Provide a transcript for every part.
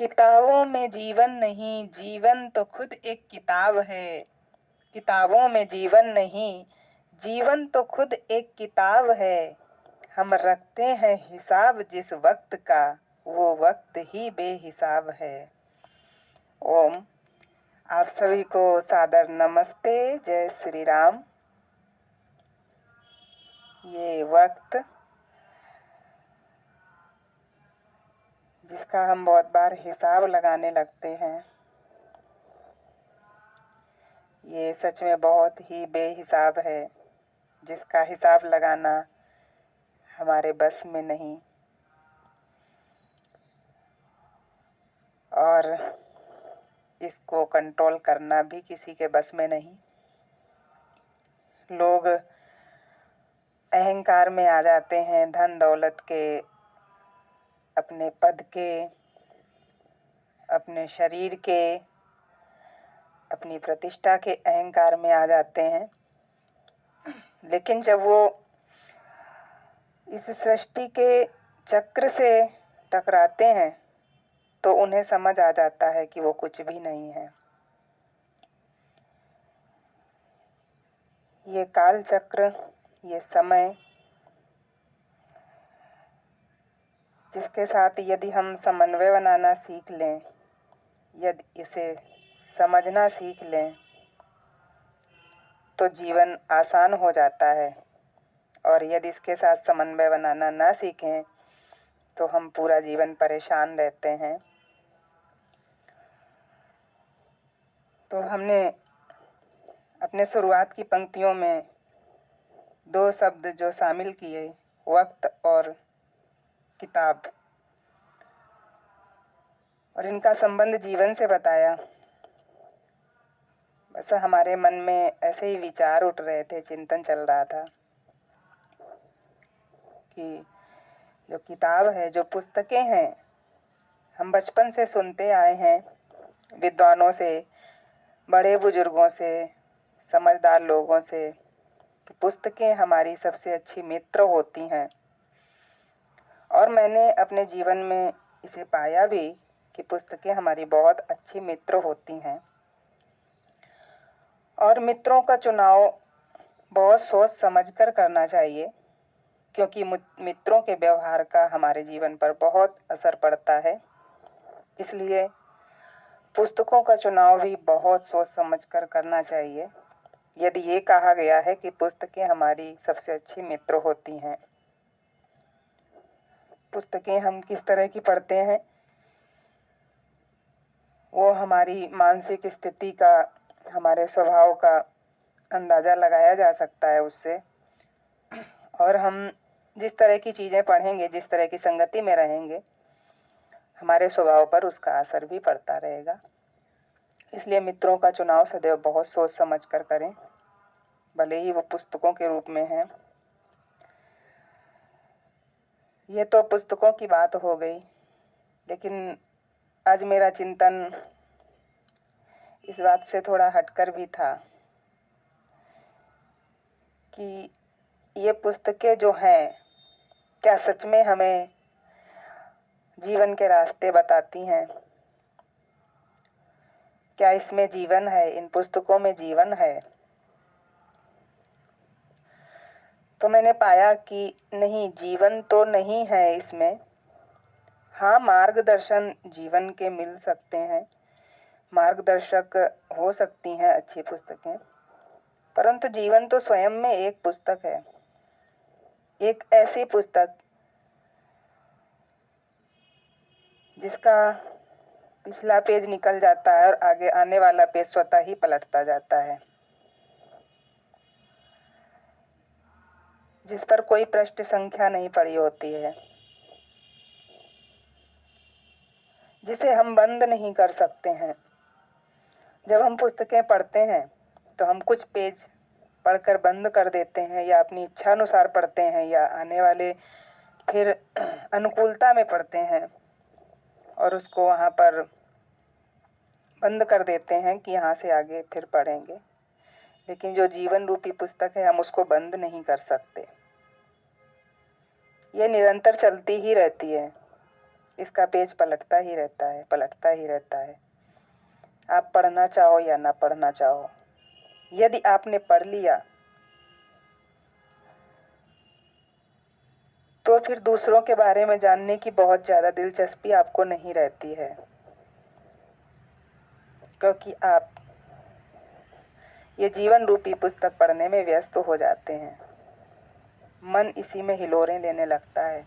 किताबों में जीवन नहीं, जीवन तो खुद एक किताब है। किताबों में जीवन नहीं, जीवन तो खुद एक किताब है। हम रखते हैं हिसाब जिस वक्त का, वो वक्त ही बेहिसाब है। ओम। आप सभी को सादर नमस्ते, जय श्री राम। ये वक्त जिसका हम बहुत बार हिसाब लगाने लगते हैं, ये सच में बहुत ही बेहिसाब है, जिसका हिसाब लगाना हमारे बस में नहीं। और इसको कंट्रोल करना भी किसी के बस में नहीं। लोग अहंकार में आ जाते हैं, धन दौलत के, अपने पद के, अपने शरीर के, अपनी प्रतिष्ठा के अहंकार में आ जाते हैं। लेकिन जब वो इस सृष्टि के चक्र से टकराते हैं तो उन्हें समझ आ जाता है कि वो कुछ भी नहीं है। ये काल चक्र, ये समय, जिसके साथ यदि हम समन्वय बनाना सीख लें, यदि इसे समझना सीख लें, तो जीवन आसान हो जाता है। और यदि इसके साथ समन्वय बनाना ना सीखें तो हम पूरा जीवन परेशान रहते हैं। तो हमने अपने शुरुआत की पंक्तियों में दो शब्द जो शामिल किए, वक्त और किताब, और इनका संबंध जीवन से बताया। बस हमारे मन में ऐसे ही विचार उठ रहे थे, चिंतन चल रहा था कि जो किताब है, जो पुस्तकें हैं, हम बचपन से सुनते आए हैं विद्वानों से, बड़े बुजुर्गों से, समझदार लोगों से, कि पुस्तकें हमारी सबसे अच्छी मित्र होती हैं। और मैंने अपने जीवन में इसे पाया भी कि पुस्तकें हमारी बहुत अच्छी मित्र होती हैं। और मित्रों का चुनाव बहुत सोच समझकर करना चाहिए, क्योंकि मित्रों के व्यवहार का हमारे जीवन पर बहुत असर पड़ता है। इसलिए पुस्तकों का चुनाव भी बहुत सोच समझकर करना चाहिए। यदि ये कहा गया है कि पुस्तकें हमारी सबसे अच्छी मित्र होती हैं, पुस्तकें हम किस तरह की पढ़ते हैं वो हमारी मानसिक स्थिति का, हमारे स्वभाव का अंदाज़ा लगाया जा सकता है उससे। और हम जिस तरह की चीज़ें पढ़ेंगे, जिस तरह की संगति में रहेंगे, हमारे स्वभाव पर उसका असर भी पड़ता रहेगा। इसलिए मित्रों का चुनाव सदैव बहुत सोच समझ कर करें, भले ही वो पुस्तकों के रूप में हैं। ये तो पुस्तकों की बात हो गई, लेकिन आज मेरा चिंतन इस बात से थोड़ा हटकर भी था कि ये पुस्तकें जो हैं, क्या सच में हमें जीवन के रास्ते बताती हैं? क्या इसमें जीवन है? इन पुस्तकों में जीवन है? तो मैंने पाया कि नहीं, जीवन तो नहीं है इसमें। हाँ, मार्गदर्शन जीवन के मिल सकते हैं, मार्गदर्शक हो सकती हैं अच्छी पुस्तकें, परंतु जीवन तो स्वयं में एक पुस्तक है। एक ऐसी पुस्तक जिसका पिछला पेज निकल जाता है और आगे आने वाला पेज स्वतः ही पलटता जाता है, जिस पर कोई पृष्ठ संख्या नहीं पड़ी होती है, जिसे हम बंद नहीं कर सकते हैं। जब हम पुस्तकें पढ़ते हैं तो हम कुछ पेज पढ़कर बंद कर देते हैं, या अपनी इच्छा अनुसार पढ़ते हैं, या आने वाले फिर अनुकूलता में पढ़ते हैं और उसको वहाँ पर बंद कर देते हैं कि यहाँ से आगे फिर पढ़ेंगे। लेकिन जो जीवन रूपी पुस्तक है, हम उसको बंद नहीं कर सकते। ये निरंतर चलती ही रहती है। इसका पेज पलटता ही रहता है, पलटता ही रहता है। आप पढ़ना चाहो या ना पढ़ना चाहो, यदि आपने पढ़ लिया तो फिर दूसरों के बारे में जानने की बहुत ज़्यादा दिलचस्पी आपको नहीं रहती है, क्योंकि आप ये जीवन रूपी पुस्तक पढ़ने में व्यस्त हो जाते हैं। मन इसी में हिलोरें लेने लगता है,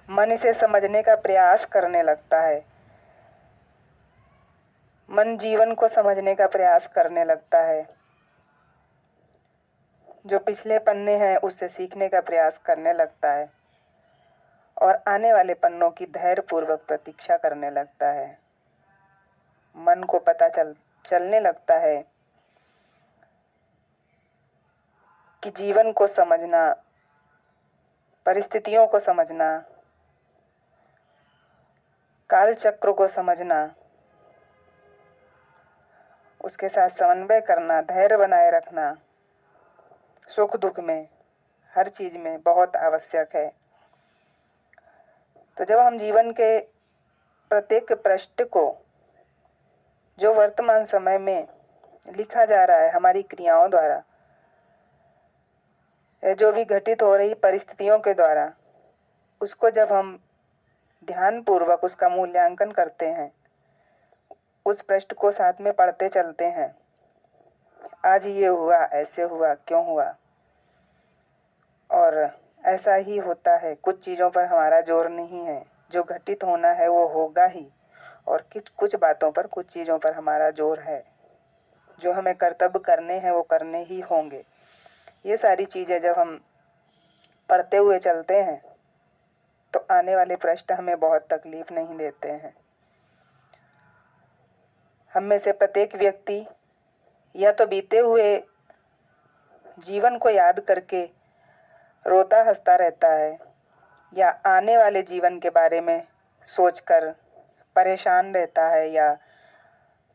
मन इसे समझने का प्रयास करने लगता है, मन जीवन को समझने का प्रयास करने लगता है, जो पिछले पन्ने हैं उससे सीखने का प्रयास करने लगता है और आने वाले पन्नों की धैर्यपूर्वक प्रतीक्षा करने लगता है। मन को पता चलने लगता है कि जीवन को समझना, परिस्थितियों को समझना, काल चक्र को समझना, उसके साथ समन्वय करना, धैर्य बनाए रखना, सुख दुख में, हर चीज में बहुत आवश्यक है। तो जब हम जीवन के प्रत्येक पृष्ठ को, जो वर्तमान समय में लिखा जा रहा है हमारी क्रियाओं द्वारा, जो भी घटित हो रही परिस्थितियों के द्वारा, उसको जब हम ध्यान पूर्वक उसका मूल्यांकन करते हैं, उस पृष्ठ को साथ में पढ़ते चलते हैं, आज ये हुआ, ऐसे हुआ, क्यों हुआ, और ऐसा ही होता है। कुछ चीज़ों पर हमारा जोर नहीं है, जो घटित होना है वो होगा ही, और कुछ बातों पर, कुछ चीज़ों पर हमारा जोर है। जो हमें कर्तव्य करने हैं वो करने ही होंगे। ये सारी चीज़ें जब हम पढ़ते हुए चलते हैं तो आने वाले प्रश्न हमें बहुत तकलीफ नहीं देते हैं। हम में से प्रत्येक व्यक्ति या तो बीते हुए जीवन को याद करके रोता हंसता रहता है, या आने वाले जीवन के बारे में सोचकर परेशान रहता है, या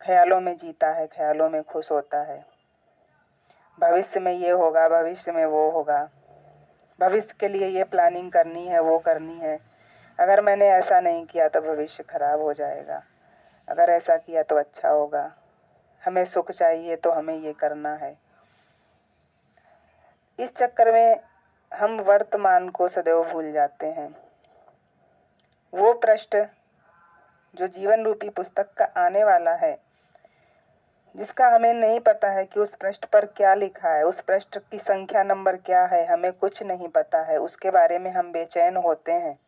ख्यालों में जीता है, ख्यालों में खुश होता है। भविष्य में ये होगा, भविष्य में वो होगा, भविष्य के लिए ये प्लानिंग करनी है, वो करनी है, अगर मैंने ऐसा नहीं किया तो भविष्य खराब हो जाएगा, अगर ऐसा किया तो अच्छा होगा, हमें सुख चाहिए तो हमें ये करना है। इस चक्कर में हम वर्तमान को सदैव भूल जाते हैं। वो पृष्ठ जो जीवन रूपी पुस्तक का आने वाला है, जिसका हमें नहीं पता है कि उस पृष्ठ पर क्या लिखा है, उस पृष्ठ की संख्या नंबर क्या है, हमें कुछ नहीं पता है, उसके बारे में हम बेचैन होते हैं।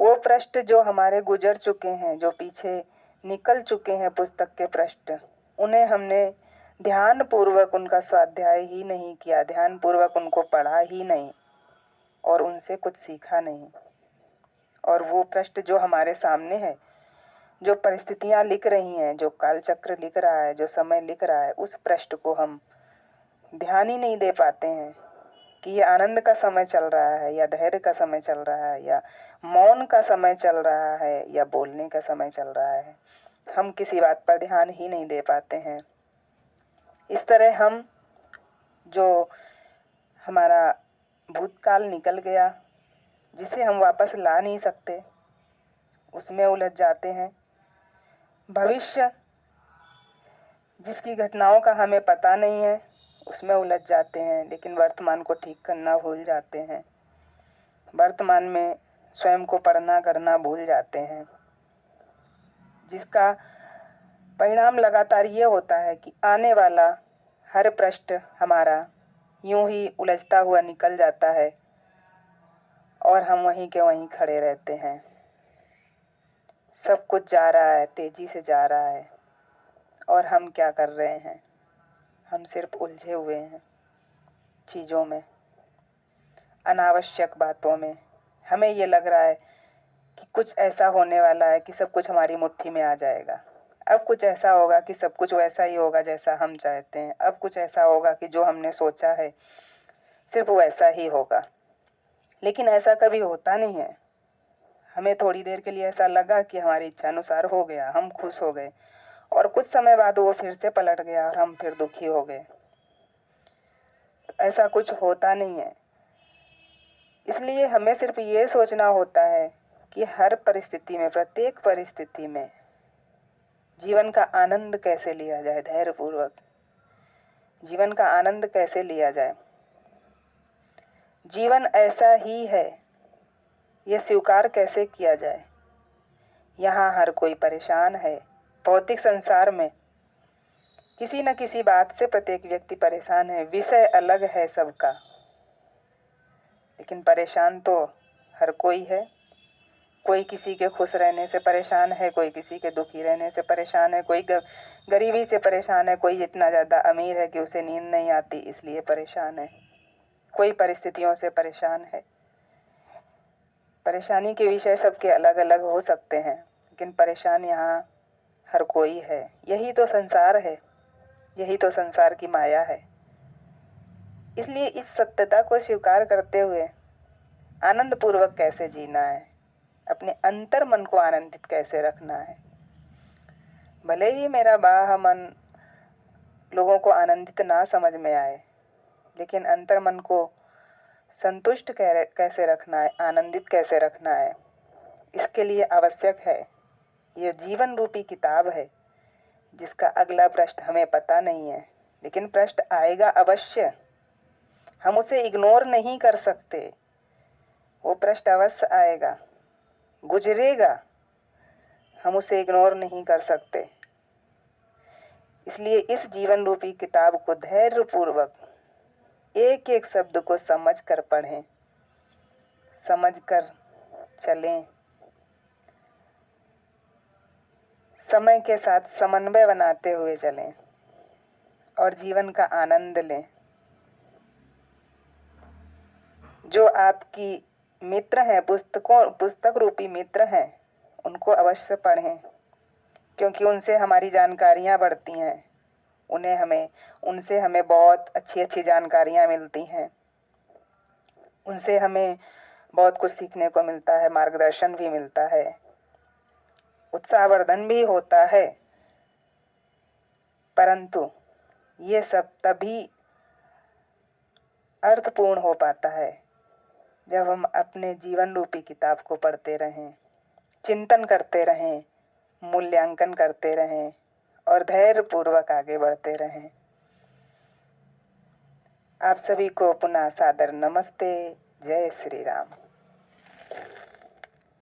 वो पृष्ठ जो हमारे गुजर चुके हैं, जो पीछे निकल चुके हैं पुस्तक के पृष्ठ, उन्हें हमने ध्यान पूर्वक उनका स्वाध्याय ही नहीं किया, ध्यान पूर्वक उनको पढ़ा ही नहीं और उनसे कुछ सीखा नहीं। और वो पृष्ठ जो हमारे सामने है, जो परिस्थितियां लिख रही हैं, जो कालचक्र लिख रहा है, जो समय लिख रहा है, उस पृष्ठ को हम ध्यान ही नहीं दे पाते हैं कि ये आनंद का समय चल रहा है, या धैर्य का समय चल रहा है, या मौन का समय चल रहा है, या बोलने का समय चल रहा है। हम किसी बात पर ध्यान ही नहीं दे पाते हैं। इस तरह हम, जो हमारा भूतकाल निकल गया, जिसे हम वापस ला नहीं सकते, उसमें उलझ जाते हैं। भविष्य जिसकी घटनाओं का हमें पता नहीं है, उसमें उलझ जाते हैं, लेकिन वर्तमान को ठीक करना भूल जाते हैं। वर्तमान में स्वयं को पढ़ना करना भूल जाते हैं, जिसका परिणाम लगातार ये होता है कि आने वाला हर पृष्ठ हमारा यूं ही उलझता हुआ निकल जाता है और हम वहीं के वहीं खड़े रहते हैं। सब कुछ जा रहा है, तेजी से जा रहा है, और हम क्या कर रहे हैं? हम सिर्फ उलझे हुए हैं चीज़ों में, अनावश्यक बातों में। हमें ये लग रहा है कि कुछ ऐसा होने वाला है कि सब कुछ हमारी मुट्ठी में आ जाएगा। अब कुछ ऐसा होगा कि सब कुछ वैसा ही होगा जैसा हम चाहते हैं। अब कुछ ऐसा होगा कि जो हमने सोचा है सिर्फ वैसा ही होगा। लेकिन ऐसा कभी होता नहीं है। हमें थोड़ी देर के लिए ऐसा लगा कि हमारी इच्छा अनुसार हो गया, हम खुश हो गए, और कुछ समय बाद वो फिर से पलट गया और हम फिर दुखी हो गए। तो ऐसा कुछ होता नहीं है। इसलिए हमें सिर्फ ये सोचना होता है कि हर परिस्थिति में, प्रत्येक परिस्थिति में जीवन का आनंद कैसे लिया जाए, धैर्यपूर्वक जीवन का आनंद कैसे लिया जाए। जीवन ऐसा ही है, यह स्वीकार कैसे किया जाए। यहाँ हर कोई परेशान है। भौतिक संसार में किसी न किसी बात से प्रत्येक व्यक्ति परेशान है। विषय अलग है सबका, लेकिन परेशान तो हर कोई है। कोई किसी के खुश रहने से परेशान है, कोई किसी के दुखी रहने से परेशान है, कोई गरीबी से परेशान है, कोई इतना ज़्यादा अमीर है कि उसे नींद नहीं आती इसलिए परेशान है, कोई परिस्थितियों से परेशान है। परेशानी के विषय सबके अलग अलग हो सकते हैं, लेकिन परेशान यहाँ हर कोई है। यही तो संसार है, यही तो संसार की माया है। इसलिए इस सत्यता को स्वीकार करते हुए आनंद पूर्वक कैसे जीना है, अपने अंतर मन को आनंदित कैसे रखना है। भले ही मेरा बाह्य मन लोगों को आनंदित ना समझ में आए, लेकिन अंतर मन को संतुष्ट कैसे रखना है, आनंदित कैसे रखना है, इसके लिए आवश्यक है। यह जीवन रूपी किताब है जिसका अगला पृष्ठ हमें पता नहीं है, लेकिन पृष्ठ आएगा अवश्य। हम उसे इग्नोर नहीं कर सकते। वो पृष्ठ अवश्य आएगा, गुजरेगा, हम उसे इग्नोर नहीं कर सकते। इसलिए इस जीवन रूपी किताब को धैर्यपूर्वक एक एक शब्द को समझ कर पढ़ें, समझ कर चलें, समय के साथ समन्वय बनाते हुए चलें और जीवन का आनंद लें। जो आपकी मित्र हैं, पुस्तक रूपी मित्र हैं, उनको अवश्य पढ़ें, क्योंकि उनसे हमारी जानकारियाँ बढ़ती हैं। उनसे हमें बहुत अच्छी अच्छी जानकारियाँ मिलती हैं। उनसे हमें बहुत कुछ सीखने को मिलता है, मार्गदर्शन भी मिलता है, उत्साहवर्धन भी होता है। परंतु ये सब तभी अर्थपूर्ण हो पाता है जब हम अपने जीवन रूपी किताब को पढ़ते रहें, चिंतन करते रहें, मूल्यांकन करते रहें और धैर्यपूर्वक आगे बढ़ते रहें। आप सभी को पुनः सादर नमस्ते। जय श्री राम।